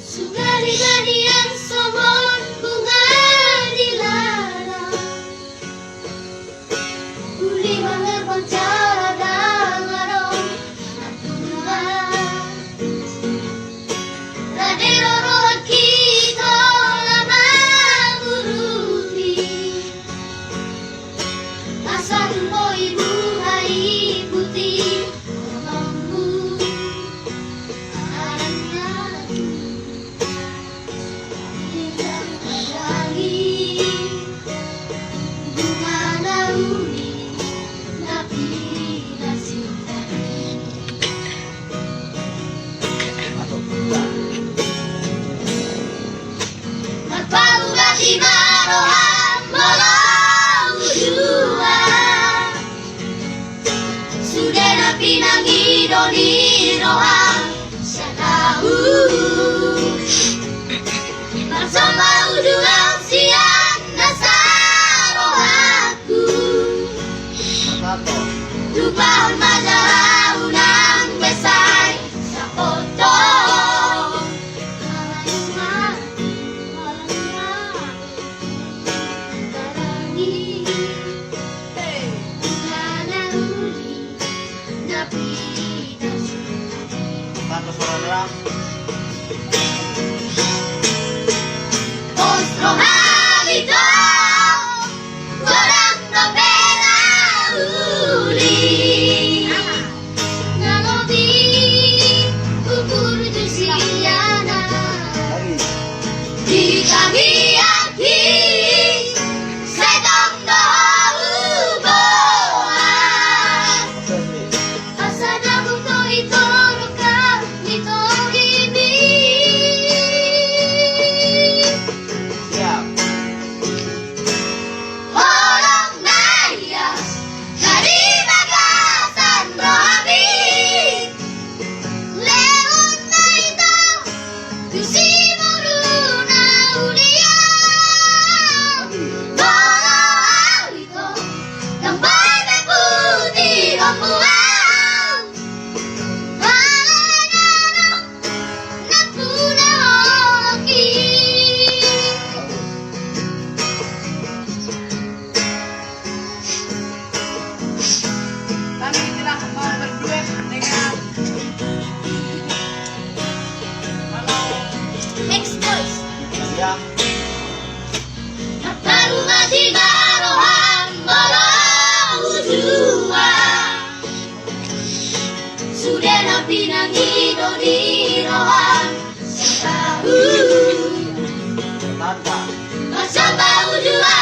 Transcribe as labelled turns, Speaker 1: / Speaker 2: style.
Speaker 1: Sugari-garian somon bunga dilarang, uli mengerbang cadang arong atungan. Radero rohan kita lama guruti, asa dumbo ibu hari putih ngomongmu arangnya tidak lagi bunga nauni nabi nasinta. Magpagugati marohan walang ujua, sudah na pinangido ni rohan sa tao. Magsama uduang siyang nasa rohaku, lupahon madaraw ng besay sa koto. Otro hábito, walang nobela uli. Nalobi, kukurdo siya na. Di kami aki, sa itong naubuan. Asa na kung to ituro ka, nitong ibig. Walang naias, kalimagasan rohabit. Leon na ito, kusimuro na uliyan. Walang ito, tambay may puti ang buwan. Malananong nagpunahaki.
Speaker 2: Kami sila mau berduet dengan kalau
Speaker 1: Next voice.
Speaker 3: Ya,
Speaker 1: Magpagugati marohan walang ujua, sudah na pinangido ni rohan sa tao.
Speaker 3: tanda.
Speaker 1: Magsama uduan